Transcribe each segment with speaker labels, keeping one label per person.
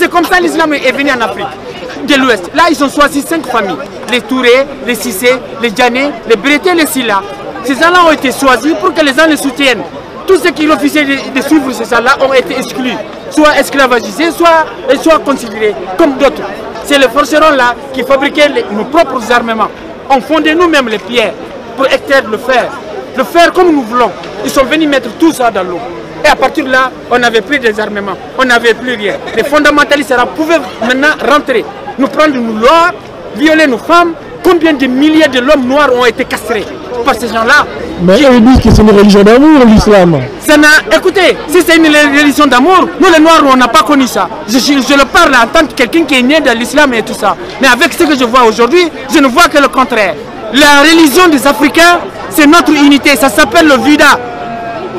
Speaker 1: C'est comme ça l'islam est venu en Afrique de l'Ouest. Là, ils ont choisi 5 familles. Les Touré, les Cissé, les Djané, les Brété, les Silla. Ces gens-là ont été choisis pour que les gens les soutiennent. Tous ceux qui refusaient de suivre ces gens-là ont été exclus, soit esclavagisés, soit considérés comme d'autres. C'est les forcerons-là qui fabriquaient nos propres armements. On fondait nous-mêmes les pierres pour extraire le fer. Le fer comme nous voulons. Ils sont venus mettre tout ça dans l'eau. Et à partir de là, on n'avait plus des armements, on n'avait plus rien. Les fondamentalistes arabes pouvaient maintenant rentrer, nous prendre nos lois, violer nos femmes. Combien de milliers de l'homme noirs ont été castrés par ces gens-là?
Speaker 2: Mais ils disent que c'est une religion d'amour, l'islam.
Speaker 1: Écoutez, si c'est une religion d'amour, nous les noirs, on n'a pas connu ça. Je le parle en tant que quelqu'un qui est né dans l'islam et tout ça. Mais avec ce que je vois aujourd'hui, je ne vois que le contraire. La religion des Africains, c'est notre unité, ça s'appelle le Vida.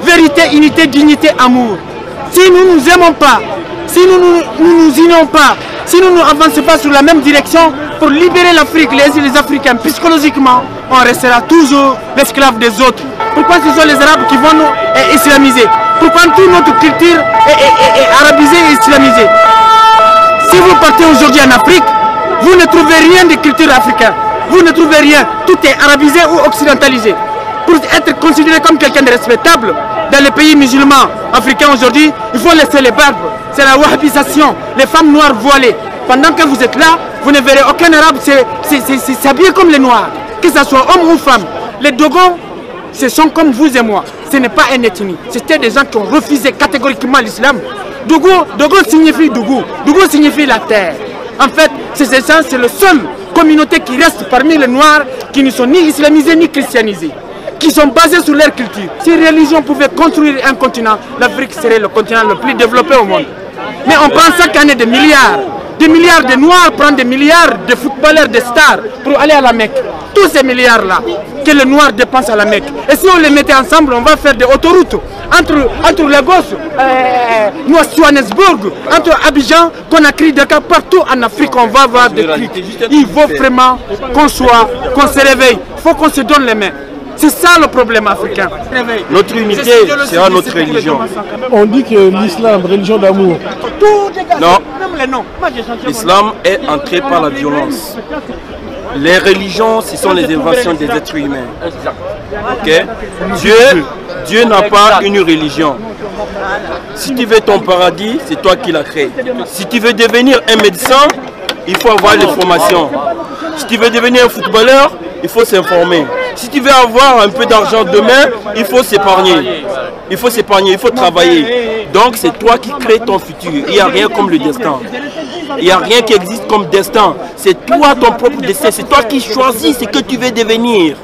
Speaker 1: Vérité, unité, dignité, amour. Si nous ne nous aimons pas, si nous ne nous unions pas, si nous n'avançons pas sur la même direction pour libérer l'Afrique, les Africains, psychologiquement, on restera toujours l'esclave des autres. Pourquoi ce sont les Arabes qui vont nous islamiser? Pourquoi toute notre culture est arabisée et islamisée? Si vous partez aujourd'hui en Afrique, vous ne trouvez rien de culture africaine. Vous ne trouvez rien. Tout est arabisé ou occidentalisé. Pour être considéré comme quelqu'un de respectable, dans les pays musulmans africains aujourd'hui, il faut laisser les barbes. C'est la wahhabisation, les femmes noires voilées. Pendant que vous êtes là, vous ne verrez aucun arabe s'habiller comme les noirs, que ce soit homme ou femme. Les Dogons, ce sont comme vous et moi. Ce n'est pas une ethnie. C'était des gens qui ont refusé catégoriquement l'islam. Dogo signifie Dougou. Dougou signifie la terre. En fait, ces gens, c'est la seule communauté qui reste parmi les noirs qui ne sont ni islamisés ni christianisés, qui sont basés sur leur culture. Si les religions pouvaient construire un continent, l'Afrique serait le continent le plus développé au monde. Mais on prend chaque année des milliards de noirs prennent des milliards de footballeurs, de stars pour aller à la Mecque. Tous ces milliards-là que les noirs dépensent à la Mecque. Et si on les mettait ensemble, on va faire des autoroutes entre Lagos, Johannesburg, entre Abidjan, Conakry, Dakar, partout en Afrique, on va avoir des trucs. Il faut vraiment qu'on se réveille. Il faut qu'on se donne les mains. C'est ça le problème africain.
Speaker 3: Notre unité sera notre religion.
Speaker 2: On dit que l'islam, religion d'amour.
Speaker 3: Non. L'islam est entré par la violence. Les religions, ce sont les inventions des êtres humains. Okay? Dieu n'a pas une religion. Si tu veux ton paradis, c'est toi qui l'as créé. Si tu veux devenir un médecin, il faut avoir des formations. Si tu veux devenir un footballeur, il faut s'informer. Si tu veux avoir un peu d'argent demain, il faut s'épargner. Il faut s'épargner, il faut travailler. Donc c'est toi qui crées ton futur. Il n'y a rien comme le destin. Il n'y a rien qui existe comme destin. C'est toi ton propre destin. C'est toi qui choisis ce que tu veux devenir.